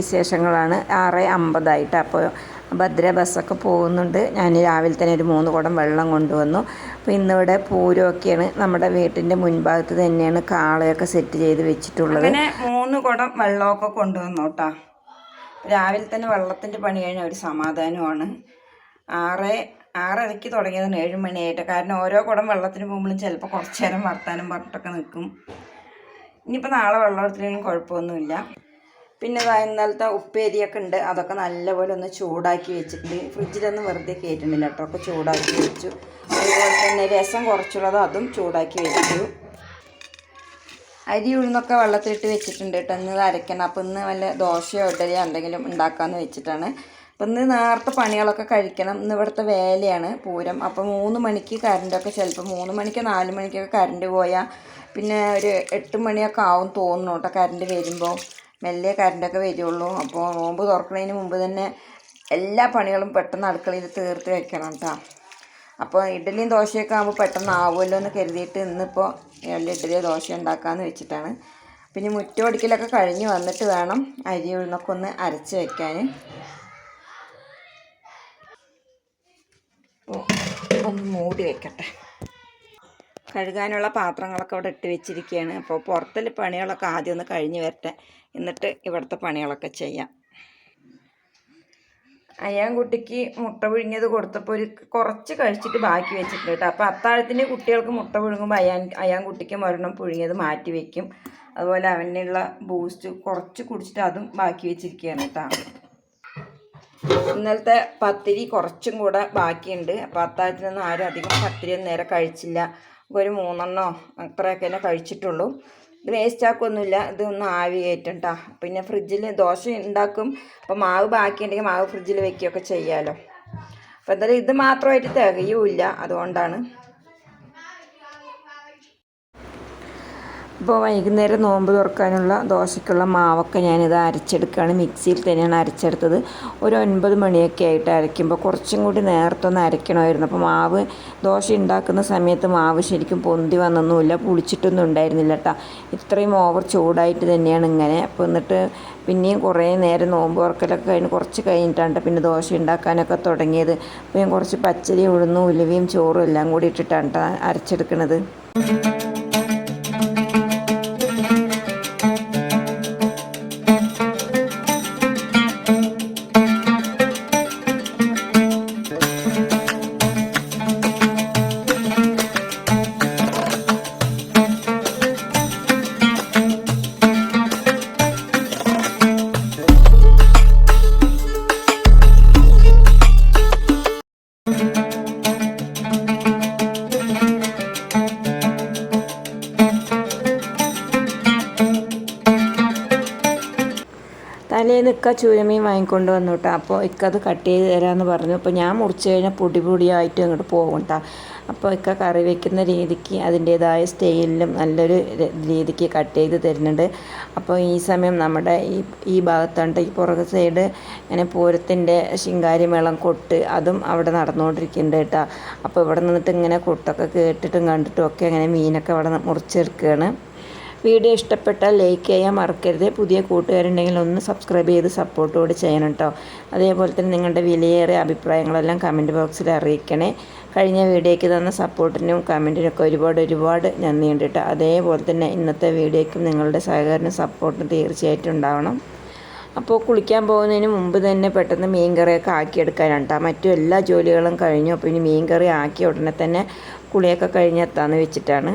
വിശേഷങ്ങളാണ്. 6:50 അപ്പോൾ ഭദ്ര ബസ്സൊക്കെ പോകുന്നുണ്ട്. ഞാൻ രാവിലെ തന്നെ ഒരു 3 കുടം വെള്ളം കൊണ്ടുവന്നു. അപ്പോൾ ഇന്നിവിടെ പൂരമൊക്കെയാണ്. നമ്മുടെ വീട്ടിൻ്റെ മുൻഭാഗത്ത് തന്നെയാണ് കാളയൊക്കെ സെറ്റ് ചെയ്ത് വെച്ചിട്ടുള്ളത്. അങ്ങനെ 3 കുടം വെള്ളമൊക്കെ കൊണ്ടുവന്നു കേട്ടോ. രാവിലെ തന്നെ വെള്ളത്തിൻ്റെ പണി കഴിഞ്ഞ ഒരു സമാധാനമാണ്. 6:30 തുടങ്ങിയതാണ് 7 മണിയായിട്ട്. കാരണം ഓരോ കുടം വെള്ളത്തിന് പോകുമ്പോഴും ചിലപ്പോൾ കുറച്ച് നേരം വർത്താനം പറഞ്ഞിട്ടൊക്കെ നിൽക്കും. ഇനിയിപ്പോൾ നാളെ വെള്ളം എടുത്തില്ലെങ്കിലും കുഴപ്പമൊന്നുമില്ല. പിന്നെ ഇന്നലത്തെ ഉപ്പേരിയൊക്കെ ഉണ്ട്, അതൊക്കെ നല്ലപോലെ ഒന്ന് ചൂടാക്കി വെച്ചിട്ടുണ്ട്. ഫ്രിഡ്ജിലൊന്നും വെറുതെ കയറ്റുന്നില്ല കേട്ടോ, ഒക്കെ ചൂടാക്കി വെച്ചു. അതുപോലെ തന്നെ രസം കുറച്ചുള്ളത് അതും ചൂടാക്കി വെച്ചു. അരി ഉഴുന്നൊക്കെ വെള്ളത്തിലിട്ട് വെച്ചിട്ടുണ്ട് കേട്ടോ. ഇന്ന് അരയ്ക്കണം. അപ്പോൾ ഇന്ന് വല്ല ദോശയോ ഇഡലിയോ എന്തെങ്കിലും ഉണ്ടാക്കാമെന്ന് വെച്ചിട്ടാണ്. അപ്പം ഇന്ന് നേരത്തെ പണികളൊക്കെ കഴിക്കണം. ഇന്ന് ഇവിടുത്തെ വേലയാണ് പൂരം. അപ്പോൾ 3 മണിക്ക് കറണ്ടൊക്കെ ചിലപ്പോൾ 3 മണിക്കോ 4 മണിക്കൊക്കെ കറണ്ട് പോയാൽ പിന്നെ ഒരു 8 മണിയൊക്കെ ആവും തോന്നുന്നു കേട്ടോ. കറണ്ട് വരുമ്പോൾ മെല്ലെ കറണ്ടൊക്കെ വരുള്ളൂ. അപ്പോൾ നോമ്പ് തുറക്കുന്നതിന് മുമ്പ് തന്നെ എല്ലാ പണികളും പെട്ടെന്ന് അടുക്കളയിൽ തീർത്ത് വെക്കണം കേട്ടോ. അപ്പോൾ ഇഡലിയും ദോശയൊക്കെ ആകുമ്പോൾ പെട്ടെന്ന് ആവുമല്ലോ എന്ന് കരുതിയിട്ട് ഇന്നിപ്പോൾ ഇഡലിയോ ദോശ ഉണ്ടാക്കാമെന്ന് വെച്ചിട്ടാണ്. പിന്നെ മുറ്റമടിക്കലൊക്കെ കഴിഞ്ഞ് വന്നിട്ട് വേണം അരി ഉഴുന്നൊക്കെ ഒന്ന് അരച്ച് വയ്ക്കാൻ. ഒന്ന് മൂടി വെക്കട്ടെ. കഴുകാനുള്ള പാത്രങ്ങളൊക്കെ അവിടെ ഇട്ട് വെച്ചിരിക്കുകയാണ്. അപ്പോൾ പുറത്തുള്ള പണികളൊക്കെ ആദ്യം ഒന്ന് കഴിഞ്ഞ് വരട്ടെ, എന്നിട്ട് ഇവിടുത്തെ പണികളൊക്കെ ചെയ്യാം. അയ്യാൻകുട്ടിക്ക് മുട്ട പുഴുങ്ങിയത് കൊടുത്തപ്പോൾ കുറച്ച് കഴിച്ചിട്ട് ബാക്കി വെച്ചിട്ടുണ്ട് കേട്ടോ. അപ്പോൾ അത്താഴത്തിന് കുട്ടികൾക്ക് മുട്ട പുഴുങ്ങുമ്പോൾ അയ്യാൻകുട്ടിക്ക് ഒരെണ്ണം പുഴുങ്ങിയത് മാറ്റി വയ്ക്കും. അതുപോലെ അവനുള്ള ബൂസ്റ്റ് കുറച്ച് കുടിച്ചിട്ട് അതും ബാക്കി വെച്ചിരിക്കുകയാണ് കേട്ടോ. ഇന്നലത്തെ പത്തിരി കുറച്ചും കൂടെ ബാക്കിയുണ്ട്. അപ്പോൾ അത്താഴത്തിനൊന്നും ആരും അധികം പത്തിരിയൊന്നും നേരെ കഴിച്ചില്ല. ഒരു 3 അത്രയൊക്കെ തന്നെ കഴിച്ചിട്ടുള്ളൂ. ഇത് വേസ്റ്റാക്കൊന്നുമില്ല. ഇതൊന്ന് ആവി കയറ്റും കേട്ടോ. പിന്നെ ഫ്രിഡ്ജിൽ ദോശ ഉണ്ടാക്കും. അപ്പോൾ മാവ് ബാക്കിയുണ്ടെങ്കിൽ മാവ് ഫ്രിഡ്ജിൽ വെക്കുകയൊക്കെ ചെയ്യാമല്ലോ. അപ്പോൾ എന്തായാലും ഇത് മാത്രമായിട്ട് തികയുമില്ല, അതുകൊണ്ടാണ്. ഇപ്പോൾ വൈകുന്നേരം നോമ്പ് തുറക്കാനുള്ള ദോശയ്ക്കുള്ള മാവൊക്കെ ഞാനിത് അരച്ചെടുക്കുകയാണ്. മിക്സിയിൽ തന്നെയാണ് അരച്ചെടുത്തത്. ഒരു 9 മണിയൊക്കെ ആയിട്ട് അരയ്ക്കുമ്പോൾ കുറച്ചും കൂടി നേരത്തെ ഒന്ന് അരയ്ക്കണമായിരുന്നു. അപ്പോൾ മാവ് ദോശ ഉണ്ടാക്കുന്ന സമയത്ത് മാവ് ശരിക്കും പൊന്തി വന്നൊന്നുമില്ല, പുളിച്ചിട്ടൊന്നും ഉണ്ടായിരുന്നില്ല കേട്ടോ. ഇത്രയും ഓവർ ചൂടായിട്ട് തന്നെയാണ് ഇങ്ങനെ. അപ്പോൾ എന്നിട്ട് പിന്നെയും കുറേ നേരം നോമ്പ് തുറക്കലൊക്കെ കഴിഞ്ഞ് കുറച്ച് കഴിഞ്ഞിട്ടാണ് പിന്നെ ദോശ ഉണ്ടാക്കാനൊക്കെ തുടങ്ങിയത്. അപ്പോൾ ഞാൻ കുറച്ച് പച്ചരി ഉഴുന്നും ഉലുവയും ചോറും എല്ലാം കൂടി ഇട്ടിട്ടാണ് അരച്ചെടുക്കുന്നത്. തലേന്ന് ഇക്ക ചൂരമീൻ വാങ്ങിക്കൊണ്ട് വന്നു കേട്ടോ. അപ്പോൾ ഇക്കത് കട്ട് ചെയ്ത് തരാമെന്ന് പറഞ്ഞു. അപ്പോൾ ഞാൻ മുറിച്ച് കഴിഞ്ഞാൽ പൊടിയായിട്ട് അങ്ങോട്ട് പോകും കേട്ടോ. അപ്പോൾ ഇക്ക കറി വയ്ക്കുന്ന രീതിക്ക് അതിൻ്റേതായ സ്റ്റൈലിലും നല്ലൊരു രീതിക്ക് കട്ട് ചെയ്ത് തരുന്നുണ്ട്. അപ്പോൾ ഈ സമയം നമ്മുടെ ഈ ഭാഗത്താണ്ട് ഈ പുറകെ സൈഡ് ഇങ്ങനെ പൂരത്തിൻ്റെ ശിങ്കാരിമേളം കൊട്ട് അതും അവിടെ നടന്നുകൊണ്ടിരിക്കുന്നുണ്ട് കേട്ടോ. അപ്പോൾ ഇവിടെ നിന്നിട്ട് ഇങ്ങനെ കൊട്ടൊക്കെ കേട്ടിട്ടും കണ്ടിട്ടും ഒക്കെ അങ്ങനെ മീനൊക്കെ അവിടെ മുറിച്ചെടുക്കുകയാണ്. വീഡിയോ ഇഷ്ടപ്പെട്ടാൽ ലൈക്ക് ചെയ്യാൻ മറക്കരുത്. പുതിയ കൂട്ടുകാരുണ്ടെങ്കിൽ ഒന്ന് സബ്സ്ക്രൈബ് ചെയ്ത് സപ്പോർട്ടോട് ചെയ്യണം കേട്ടോ. അതേപോലെ തന്നെ നിങ്ങളുടെ വിലയേറിയ അഭിപ്രായങ്ങളെല്ലാം കമൻറ്റ് ബോക്സിൽ അറിയിക്കണേ. കഴിഞ്ഞ വീഡിയോയ്ക്ക് തന്ന സപ്പോർട്ടിനും കമൻറ്റിനൊക്കെ ഒരുപാട് നന്ദിയുണ്ട് കേട്ടോ. അതേപോലെ തന്നെ ഇന്നത്തെ വീഡിയോയ്ക്കും നിങ്ങളുടെ സഹകരണം സപ്പോർട്ടും തീർച്ചയായിട്ടും ഉണ്ടാവണം. അപ്പോൾ കുളിക്കാൻ പോകുന്നതിന് മുമ്പ് തന്നെ പെട്ടെന്ന് മീൻ കറിയൊക്കെ ആക്കിയെടുക്കാനാണ് കേട്ടോ. മറ്റു എല്ലാ ജോലികളും കഴിഞ്ഞു. അപ്പോൾ ഇനി മീൻ കറി ആക്കിയ ഉടനെ തന്നെ കുളിയൊക്കെ കഴിഞ്ഞെത്താമെന്ന് വെച്ചിട്ടാണ്.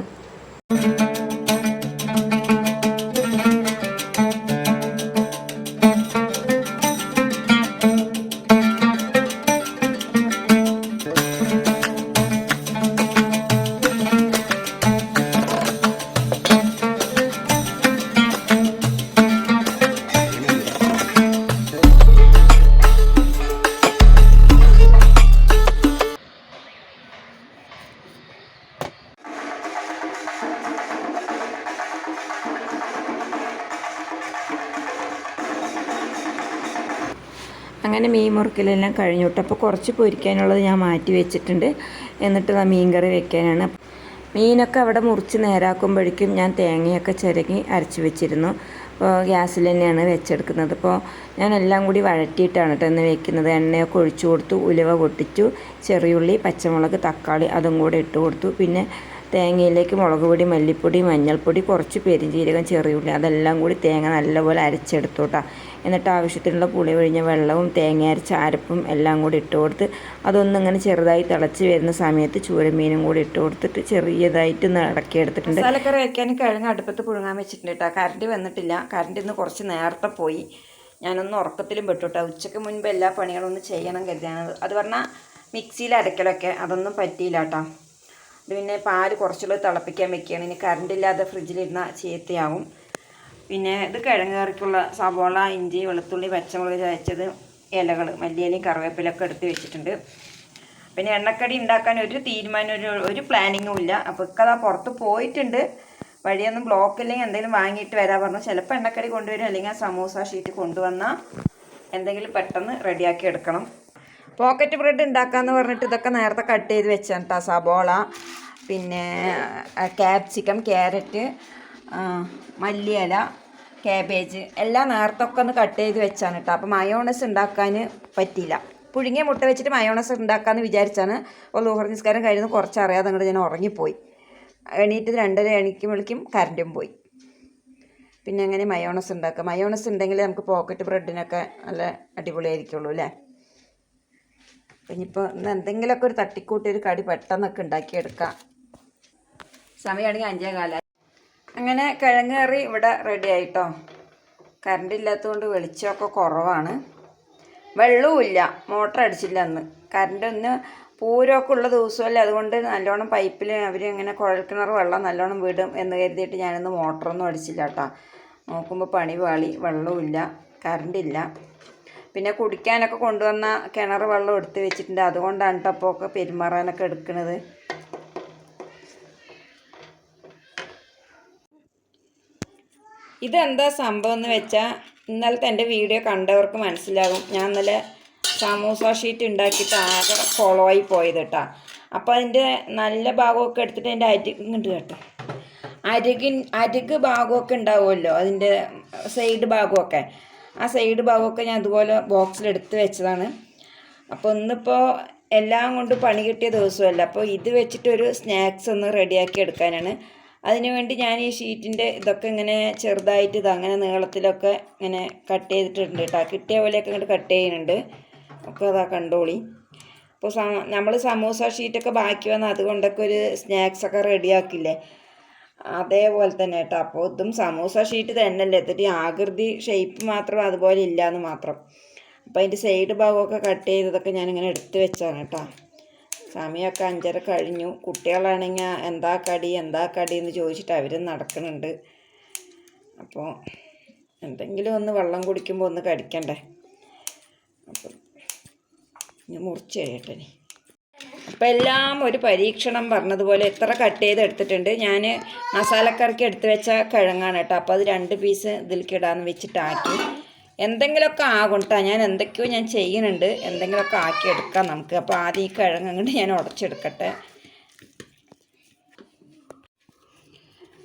അങ്ങനെ മീൻ മുറിക്കലെല്ലാം കഴിഞ്ഞു കേട്ടോ. അപ്പോൾ കുറച്ച് പൊരിക്കാനുള്ളത് ഞാൻ മാറ്റി വെച്ചിട്ടുണ്ട്. എന്നിട്ട് മീൻ കറി വെക്കാനാണ്. മീനൊക്കെ അവിടെ മുറിച്ച് നേരാക്കുമ്പോഴേക്കും ഞാൻ തേങ്ങയൊക്കെ ചിരകി അരച്ച് വെച്ചിരുന്നു. അപ്പോൾ ഗ്യാസിൽ തന്നെയാണ് വെച്ചെടുക്കുന്നത്. അപ്പോൾ ഞാൻ എല്ലാം കൂടി വഴറ്റിയിട്ടാണ് കേട്ടോ ഇന്ന് വെക്കുന്നത്. എണ്ണയൊക്കെ ഒഴിച്ചു കൊടുത്തു, ഉലുവ പൊട്ടിച്ചു, ചെറിയുള്ളി, പച്ചമുളക്, തക്കാളി അതും കൂടെ ഇട്ട് കൊടുത്തു. പിന്നെ തേങ്ങയിലേക്ക് മുളക് പൊടി, മല്ലിപ്പൊടി, മഞ്ഞൾപ്പൊടി, കുറച്ച് പെരുംജീരകം, ചെറിയുള്ളി അതെല്ലാം കൂടി തേങ്ങ നല്ലപോലെ അരച്ചെടുത്തു കേട്ടോ. എന്നിട്ട് ആവശ്യത്തിനുള്ള പുളി ഒഴിഞ്ഞ വെള്ളവും തേങ്ങ അരച്ച അരപ്പും എല്ലാം കൂടി ഇട്ട് കൊടുത്ത് അതൊന്നിങ്ങനെ ചെറുതായി തിളച്ച് വരുന്ന സമയത്ത് ചൂരമീനും കൂടി ഇട്ട് കൊടുത്തിട്ട് ചെറിയതായിട്ട് ഒന്ന് ഇളക്കിയെടുത്തിട്ടുണ്ട്. മസാലക്കറി വയ്ക്കാൻ കിഴങ്ങ് അടുപ്പത്ത് പുഴുങ്ങാൻ വെച്ചിട്ടുണ്ട് കേട്ടോ. കറണ്ട് വന്നിട്ടില്ല. കറണ്ട് ഇന്ന് കുറച്ച് നേരത്തെ പോയി. ഞാനൊന്ന് ഉറക്കത്തിലും പെട്ടു കേട്ടോ. ഉച്ചയ്ക്ക് മുൻപ് എല്ലാ പണികളും ഒന്ന് ചെയ്യണം കരുതിയാണ്. അത് പറഞ്ഞാൽ മിക്സിയിൽ അരക്കലൊക്കെ അതൊന്നും പറ്റിയില്ല കേട്ടോ. അത് പിന്നെ പാല് കുറച്ചുള്ളത് തിളപ്പിക്കാൻ വെക്കുകയാണ്. ഇനി കറണ്ടില്ലാതെ ഫ്രിഡ്ജിലിരുന്ന ചീത്തയാവും. പിന്നെ ഇത് കിഴങ്ങ് കറിക്കുള്ള സവോള, ഇഞ്ചി, വെളുത്തുള്ളി, പച്ചമുളക് ചതച്ചത്, ഇലകൾ, മല്ലിയിലയും കറിവേപ്പിലൊക്കെ എടുത്ത് വെച്ചിട്ടുണ്ട്. പിന്നെ എണ്ണക്കടി ഉണ്ടാക്കാൻ ഒരു തീരുമാനം ഒരു പ്ലാനിങ്ങും ഇല്ല. അപ്പോൾ ഇക്കതാ പുറത്ത് പോയിട്ടുണ്ട്. വഴിയൊന്നും ബ്ലോക്ക് ഇല്ലെങ്കിൽ എന്തെങ്കിലും വാങ്ങിയിട്ട് വരാൻ പറഞ്ഞു. ചിലപ്പോൾ എണ്ണക്കടി കൊണ്ടുവരും, അല്ലെങ്കിൽ സമൂസ ഷീറ്റ് കൊണ്ടുവന്നാൽ എന്തെങ്കിലും പെട്ടെന്ന് റെഡിയാക്കി എടുക്കണം. പോക്കറ്റ് ബ്രെഡ് ഉണ്ടാക്കാമെന്ന് പറഞ്ഞിട്ട് ഇതൊക്കെ നേരത്തെ കട്ട് ചെയ്ത് വെച്ചാണ് കേട്ടോ. സബോള, പിന്നെ ക്യാപ്സിക്കം, ക്യാരറ്റ്, മല്ലിയില, കാബേജ് എല്ലാം നേരത്തെ ഒക്കെ ഒന്ന് കട്ട് ചെയ്ത് വെച്ചാണ് കേട്ടോ. അപ്പോൾ മയോണസ് ഉണ്ടാക്കാൻ പറ്റിയില്ല. പുഴുങ്ങിയ മുട്ട വെച്ചിട്ട് മയോണസ് ഉണ്ടാക്കാമെന്ന് വിചാരിച്ചാണ്. അപ്പോൾ ളുഹർ നിസ്കാരം കഴിഞ്ഞ് കുറച്ച് അറിയാതെ അങ്ങോട്ട് ഞാൻ ഉറങ്ങിപ്പോയി. എണീറ്റ് 2:30 എണിക്കുമ്പോഴേക്കും കറണ്ടും പോയി. പിന്നെ എങ്ങനെ മയോണസ് ഉണ്ടാക്കുക? മയോണസ് ഉണ്ടെങ്കിൽ നമുക്ക് പോക്കറ്റ് ബ്രെഡിനൊക്കെ നല്ല അടിപൊളിയായിരിക്കുള്ളൂ അല്ലേ. ഇനിയിപ്പോൾ ഇന്ന് എന്തെങ്കിലുമൊക്കെ ഒരു തട്ടിക്കൂട്ടി ഒരു കടി പെട്ടെന്നൊക്കെ ഉണ്ടാക്കിയെടുക്കാം. സമയമാണെങ്കിൽ 5:15. അങ്ങനെ കിഴങ്ങ് കറി ഇവിടെ റെഡി ആയിട്ടോ. കറണ്ട് ഇല്ലാത്തതുകൊണ്ട് വെളിച്ചമൊക്കെ കുറവാണ്. വെള്ളവും ഇല്ല, മോട്ടർ അടിച്ചില്ല അന്ന്. കറണ്ട് ഒന്ന് പൂരമൊക്കെ ഉള്ള ദിവസമല്ലേ, അതുകൊണ്ട് നല്ലോണം പൈപ്പിൽ അവർ ഇങ്ങനെ കുഴൽക്കിണർ വെള്ളം നല്ലോണം വിടും എന്ന് കരുതിയിട്ട് ഞാനൊന്ന് മോട്ടറൊന്നും അടിച്ചില്ല കേട്ടോ. നോക്കുമ്പോൾ പണി പാളി, വെള്ളവുമില്ല, കറണ്ടില്ല. പിന്നെ കുടിക്കാനൊക്കെ കൊണ്ടുവന്ന കിണർ വെള്ളം എടുത്ത് വെച്ചിട്ടുണ്ട്. അതുകൊണ്ടാണ് കേട്ടോ അപ്പോൾ ഒക്കെ പെരുമാറാനൊക്കെ എടുക്കുന്നത്. ഇതെന്താ സംഭവം എന്ന് വെച്ചാൽ ഇന്നലത്തെ എൻ്റെ വീഡിയോ കണ്ടവർക്ക് മനസ്സിലാകും. ഞാൻ ഇന്നലെ സമൂസ ഷീറ്റ് ഉണ്ടാക്കിയിട്ട് ആകെ കുളമായി പോയത് കേട്ടോ. അപ്പോൾ അതിൻ്റെ നല്ല ഭാഗമൊക്കെ എടുത്തിട്ട് അതിൻ്റെ അരികുണ്ട് കേട്ടോ. അരിക് ഭാഗമൊക്കെ ഉണ്ടാവുമല്ലോ, അതിൻ്റെ സൈഡ് ഭാഗമൊക്കെ. ആ സൈഡ് ഭാഗമൊക്കെ ഞാൻ അതുപോലെ ബോക്സിലെടുത്ത് വെച്ചതാണ്. അപ്പോൾ ഇന്നിപ്പോൾ എല്ലാം കൊണ്ട് പണി കിട്ടിയ ദിവസമല്ല. അപ്പോൾ ഇത് വെച്ചിട്ടൊരു സ്നാക്സ് ഒന്ന് റെഡിയാക്കി എടുക്കാനാണ്. അതിനുവേണ്ടി ഞാൻ ഈ ഷീറ്റിൻ്റെ ഇതൊക്കെ ഇങ്ങനെ ചെറുതായിട്ട് അങ്ങനെ നീളത്തിലൊക്കെ ഇങ്ങനെ കട്ട് ചെയ്തിട്ടുണ്ട് കേട്ടോ. കിട്ടിയ പോലെയൊക്കെ ഇങ്ങോട്ട് കട്ട് ചെയ്യുന്നുണ്ട്. ഒക്കെ അതാ കണ്ടോളി. അപ്പോൾ നമ്മൾ സമൂസ ഷീറ്റൊക്കെ ബാക്കി വന്നാൽ അതുകൊണ്ടൊക്കെ ഒരു സ്നാക്സൊക്കെ റെഡിയാക്കില്ലേ, അതേപോലെ തന്നെ കേട്ടോ. അപ്പോൾ ഇതും സമൂസ ഷീറ്റ് തന്നെയല്ലേ, എന്നിട്ട് ആകൃതി ഷേപ്പ് മാത്രം അതുപോലെ ഇല്ലയെന്ന് മാത്രം. അപ്പോൾ അതിൻ്റെ സൈഡ് ഭാഗമൊക്കെ കട്ട് ചെയ്തതൊക്കെ ഞാനിങ്ങനെ എടുത്ത് വെച്ചാണ് കേട്ടോ. സമയമൊക്കെ 5:30 കഴിഞ്ഞു. കുട്ടികളാണെങ്കിൽ എന്താ കടി എന്ന് ചോദിച്ചിട്ട് അവരും നടക്കുന്നുണ്ട്. അപ്പോൾ എന്തെങ്കിലും ഒന്ന് വെള്ളം കുടിക്കുമ്പോൾ ഒന്ന് കടിക്കണ്ടേ. അപ്പം ഇനി മുറിച്ച് കഴിയട്ടെ. അപ്പോൾ എല്ലാം ഒരു പരീക്ഷണം പറഞ്ഞതുപോലെ എത്ര കട്ട് ചെയ്ത് എടുത്തിട്ടുണ്ട്. ഞാൻ മസാലക്കറിക്ക് എടുത്ത് വെച്ച കിഴങ്ങാണ് കേട്ടോ. അപ്പോൾ അത് 2 പീസ് ഇതിലേക്ക് ഇടാമെന്ന് വെച്ചിട്ടാക്കി. എന്തെങ്കിലുമൊക്കെ ആകും കേട്ടോ. ഞാൻ എന്തൊക്കെയോ ഞാൻ ചെയ്യുന്നുണ്ട്. എന്തെങ്കിലുമൊക്കെ ആക്കി എടുക്കാം നമുക്ക്. അപ്പോൾ ആദ്യം ഈ കിഴങ്ങ് അങ്ങോട്ട് ഞാൻ ഉടച്ചെടുക്കട്ടെ.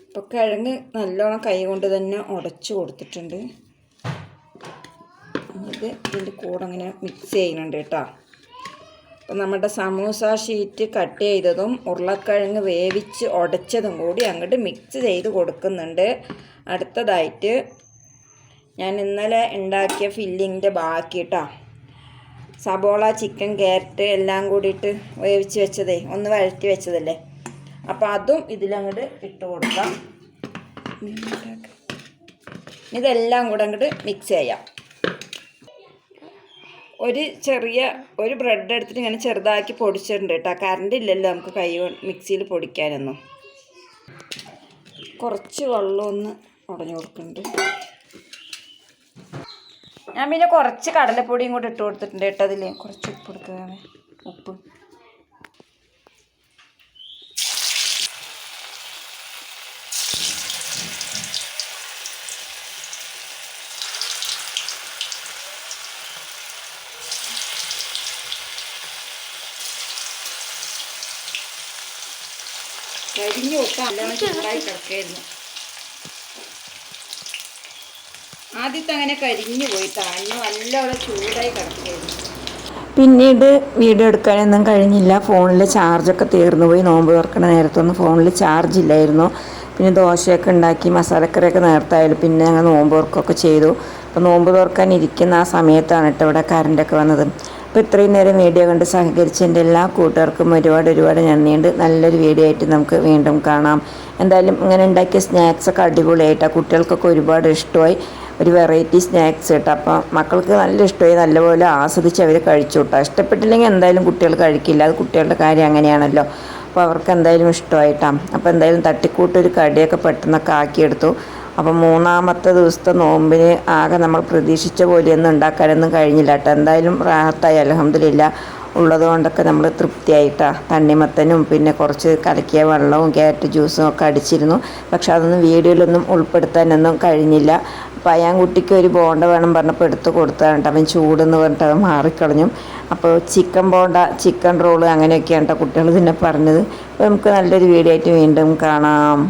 അപ്പോൾ കിഴങ്ങ് നല്ലോണം കൈ കൊണ്ട് തന്നെ ഉടച്ചു കൊടുത്തിട്ടുണ്ട്. ഇത് ഇതിൻ്റെ കൂടെ അങ്ങനെ മിക്സ് ചെയ്യുന്നുണ്ട് കേട്ടോ. അപ്പോൾ നമ്മുടെ സമൂസ ഷീറ്റ് കട്ട് ചെയ്തതും ഉരുളക്കിഴങ്ങ് വേവിച്ച് ഉടച്ചതും കൂടി അങ്ങോട്ട് മിക്സ് ചെയ്ത് കൊടുക്കുന്നുണ്ട്. അടുത്തതായിട്ട് ഞാൻ ഇന്നലെ ഉണ്ടാക്കിയ ഫില്ലിങ്ങിൻ്റെ ബാക്കി കേട്ടോ. സബോള, ചിക്കൻ, ക്യാരറ്റ് എല്ലാം കൂടിയിട്ട് വേവിച്ച് വെച്ചതേ, ഒന്ന് വഴറ്റി വെച്ചതല്ലേ. അപ്പോൾ അതും ഇതിലങ്ങോട്ട് ഇട്ട് കൊടുക്കാം. ഇതെല്ലാം കൂടെ അങ്ങോട്ട് മിക്സ് ചെയ്യാം. ഒരു ബ്രെഡ് എടുത്തിട്ട് ഇങ്ങനെ ചെറുതാക്കി പൊടിച്ചിട്ടുണ്ട് കേട്ടോ. കറണ്ട് ഇല്ലല്ലോ നമുക്ക് കൈ മിക്സിയിൽ പൊടിക്കാനൊന്നും. കുറച്ച് വെള്ളം ഒന്ന് ഉടഞ്ഞു കൊടുക്കുന്നുണ്ട്. ഞാൻ പിന്നെ കുറച്ച് കടലപ്പൊടിയും കൂടി ഇട്ട് കൊടുത്തിട്ടുണ്ട് കേട്ടോ. അതിൽ കുറച്ച് ഉപ്പ് എടുക്കുക, ഉപ്പ്. കരിഞ്ഞു ഉപ്പ് നല്ലോണം ചൂടായി കിടക്കായിരുന്നു. ആദ്യത്തെ അങ്ങനെ കരിഞ്ഞു പോയിട്ടാ, അന്ന് നല്ലോണം ചൂടായി കിടക്കുകയായിരുന്നു. പിന്നീട് വീഡിയോ എടുക്കാനൊന്നും കഴിഞ്ഞില്ല. ഫോണിൽ ചാർജൊക്കെ തീർന്നു പോയി. നോമ്പ് തുറക്കണ നേരത്തൊന്നും ഫോണിൽ ചാർജ് ഇല്ലായിരുന്നു. പിന്നെ ദോശയൊക്കെ ഉണ്ടാക്കി മസാലക്കറിയൊക്കെ നേരത്തായാലും പിന്നെ ഞങ്ങൾ നോമ്പ് തുറക്കുകയൊക്കെ ചെയ്തു. അപ്പോൾ നോമ്പ് തുറക്കാൻ ഇരിക്കുന്ന ആ സമയത്താണ് കേട്ടോ ഇവിടെ കറണ്ടൊക്കെ വന്നത്. അപ്പോൾ ഇത്രയും നേരം വീഡിയോ കണ്ട് സഹകരിച്ച എൻ്റെ എല്ലാ കൂട്ടുകാർക്കും ഒരുപാട് നന്ദിയുണ്ട്. നല്ലൊരു വീഡിയോ ആയിട്ട് നമുക്ക് വീണ്ടും കാണാം. എന്തായാലും ഇങ്ങനെ ഉണ്ടാക്കിയ സ്നാക്സൊക്കെ അടിപൊളിയായിട്ടാണ്, കുട്ടികൾക്കൊക്കെ ഒരുപാട് ഇഷ്ടമായി. ഒരു വെറൈറ്റി സ്നാക്സ് കേട്ടോ. അപ്പോൾ മക്കൾക്ക് നല്ല ഇഷ്ടമായി, നല്ലപോലെ ആസ്വദിച്ച് അവർ കഴിച്ചു കേട്ടോ. ഇഷ്ടപ്പെട്ടില്ലെങ്കിൽ എന്തായാലും കുട്ടികൾ കഴിക്കില്ല, അത് കുട്ടികളുടെ കാര്യം അങ്ങനെയാണല്ലോ. അപ്പോൾ അവർക്ക് എന്തായാലും ഇഷ്ടമായിട്ടാണ്. അപ്പോൾ എന്തായാലും തട്ടിക്കൂട്ടൊരു കടിയൊക്കെ പെട്ടെന്നൊക്കെ ആക്കിയെടുത്തു. അപ്പം മൂന്നാമത്തെ ദിവസത്തെ നോമ്പിന് ആകെ നമ്മൾ പ്രതീക്ഷിച്ച പോലെയൊന്നും ഉണ്ടാക്കാനൊന്നും കഴിഞ്ഞില്ല കേട്ടോ. എന്തായാലും റാഹത്തായി അൽഹംദുലില്ലാ. ഉള്ളത് കൊണ്ടൊക്കെ നമ്മൾ തൃപ്തിയായിട്ടാണ്. തണ്ണിമത്തനും പിന്നെ കുറച്ച് കലക്കിയ വെള്ളവും ക്യാരറ്റ് ജ്യൂസും ഒക്കെ അടിച്ചിരുന്നു. പക്ഷെ അതൊന്നും വീഡിയോയിലൊന്നും ഉൾപ്പെടുത്താനൊന്നും കഴിഞ്ഞില്ല. അപ്പോൾ അയാൻകുട്ടിക്ക് ഒരു ബോണ്ട വേണം പറഞ്ഞപ്പോൾ എടുത്ത് കൊടുത്തതാണ് കേട്ടോ. അവൻ ചൂടെന്ന് പറഞ്ഞിട്ട് അത് മാറിക്കളഞ്ഞു. അപ്പോൾ ചിക്കൻ ബോണ്ട, ചിക്കൻ റോള് അങ്ങനെയൊക്കെയാണ് കേട്ടോ കുട്ടികൾ പിന്നെ പറഞ്ഞത്. അപ്പോൾ നമുക്ക് നല്ലൊരു വീഡിയോ ആയിട്ട് വീണ്ടും കാണാം.